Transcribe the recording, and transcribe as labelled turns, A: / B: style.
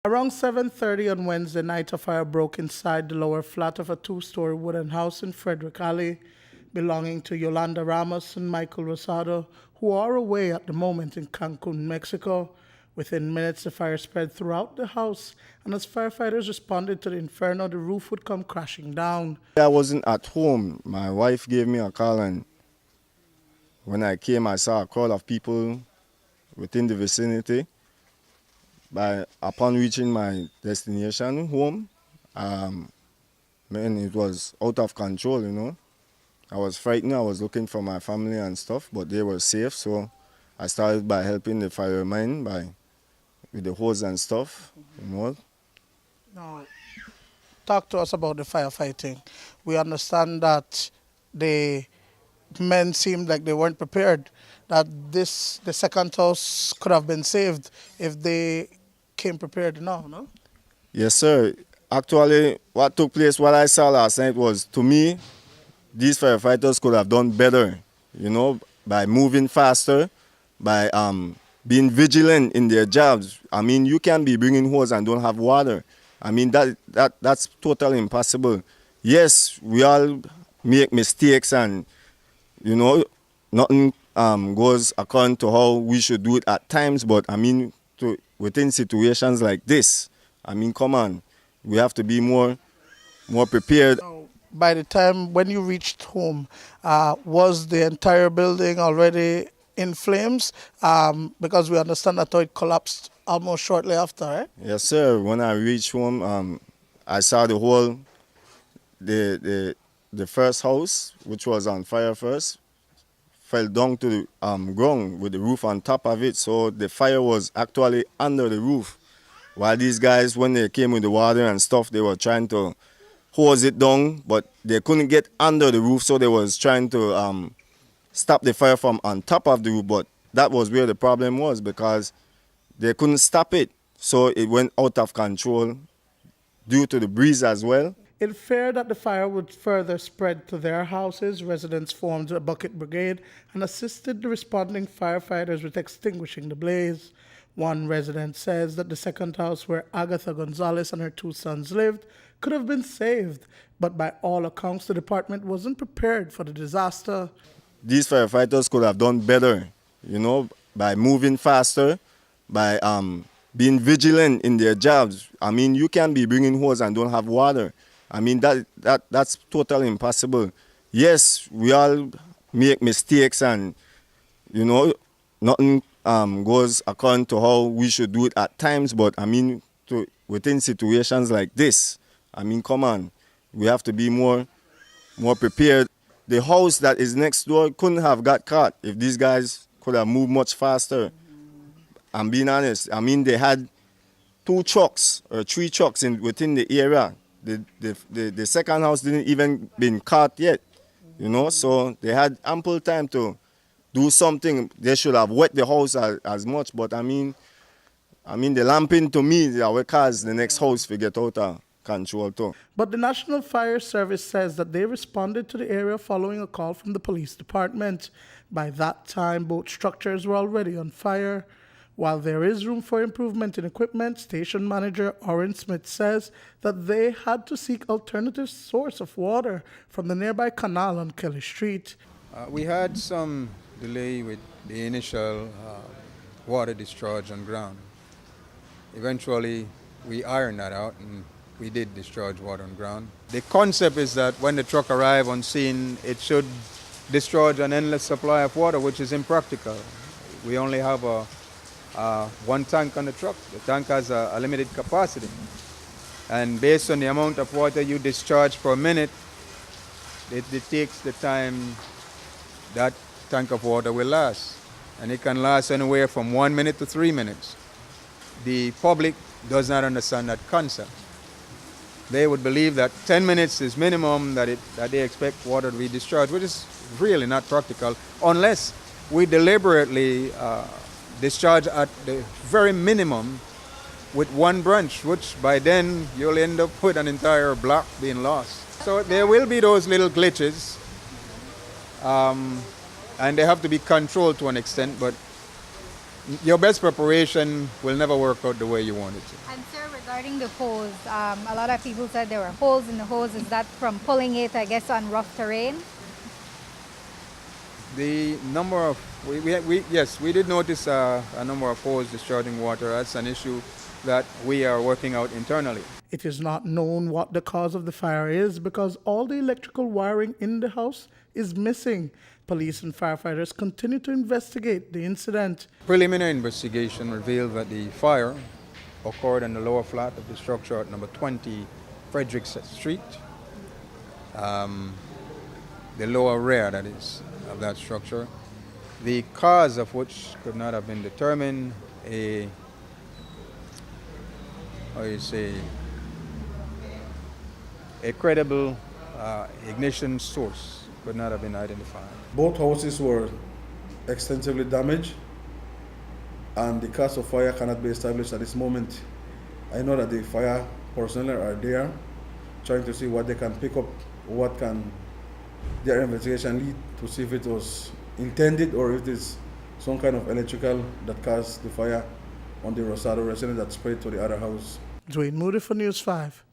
A: Around 7:30 on Wednesday night, a fire broke inside the lower flat of a two-story wooden house in Frederick Alley, belonging to Yolanda Ramos and Michael Rosado, who are away at the moment in Cancun, Mexico. Within minutes, the fire spread throughout the house, and as firefighters responded to the inferno, the roof would come crashing down.
B: I wasn't at home. My wife gave me a call, and when I came, I saw a crowd of people within the vicinity. Upon reaching my destination home, man, it was out of control, you know. I was frightened. I was looking for my family and stuff, but they were safe, so I started by helping the firemen with the hose and stuff, you know.
A: Now, talk to us about the firefighting. We understand that the men seemed like they weren't prepared, that the second house could have been saved if they came prepared enough, no?
B: Yes, sir. Actually, what took place, what I saw last night was, to me, these firefighters could have done better, you know, by moving faster, by being vigilant in their jobs. I mean, you can be bringing hose and don't have water. I mean, that's totally impossible. Yes, we all make mistakes, and, you know, nothing goes according to how we should do it at times, but I mean, within situations like this, I mean, come on, we have to be more prepared.
A: By the time when you reached home, was the entire building already in flames? Because we understand that it collapsed almost shortly after, right?
B: Yes, sir. When I reached home, I saw the first house, which was on fire first, fell down to the ground with the roof on top of it. So the fire was actually under the roof. While these guys, when they came with the water and stuff, they were trying to hose it down, but they couldn't get under the roof, so they was trying to stop the fire from on top of the roof. But that was where the problem was, because they couldn't stop it. So it went out of control due to the breeze as well.
A: In fear that the fire would further spread to their houses, residents formed a bucket brigade and assisted the responding firefighters with extinguishing the blaze. One resident says that the second house where Agatha Gonzalez and her two sons lived could have been saved, but by all accounts, the department wasn't prepared for the disaster.
B: These firefighters could have done better, you know, by moving faster, by being vigilant in their jobs. I mean, you can be bringing hose and don't have water. I mean, that's totally impossible. Yes, we all make mistakes, and, you know, nothing goes according to how we should do it at times, but I mean, within situations like this, I mean, come on, we have to be more prepared. The house that is next door couldn't have got caught if these guys could have moved much faster. I'm being honest. I mean, they had 2 trucks or 3 trucks within the area. The second house didn't even been caught yet, you know, so they had ample time to do something. They should have wet the house as much, but I mean, the lamping, to me, that will cause the next house to get out of control too.
A: But the National Fire Service says that they responded to the area following a call from the police department. By that time, both structures were already on fire. While there is room for improvement in equipment, Station Manager Oren Smith says that they had to seek alternative source of water from the nearby canal on Kelly Street.
C: We had some delay with the initial water discharge on ground. Eventually, we ironed that out, and we did discharge water on ground. The concept is that when the truck arrives on scene, it should discharge an endless supply of water, which is impractical. We only have one tank on the truck. The tank has a limited capacity. And based on the amount of water you discharge per minute, it takes the time that tank of water will last. And it can last anywhere from 1 minute to 3 minutes. The public does not understand that concept. They would believe that 10 minutes is minimum that they expect water to be discharged, which is really not practical, unless we deliberately discharge at the very minimum with one branch, which by then you'll end up with an entire block being lost. So there will be those little glitches, and they have to be controlled to an extent, but Your best preparation will never work out the way you want it to.
D: And sir, regarding the hose, a lot of people said there were holes in the hose. Is that from pulling it, I guess, on rough terrain?
C: The number of, yes, we did notice a number of holes discharging water. That's an issue that we are working out internally.
A: It is not known what the cause of the fire is because all the electrical wiring in the house is missing. Police and firefighters continue to investigate the incident.
C: Preliminary investigation revealed that the fire occurred in the lower flat of the structure at number 20 Frederick Street, the lower rear, that is, of that structure. The cause of which could not have been determined. A credible ignition source could not have been identified.
E: Both houses were extensively damaged, and the cause of fire cannot be established at this moment. I know that the fire personnel are there trying to see what they can pick up, what can their investigation lead to see if it was intended or if it is some kind of electrical that caused the fire on the Rosado resident that spread to the other house.
A: Duane Moody for News 5.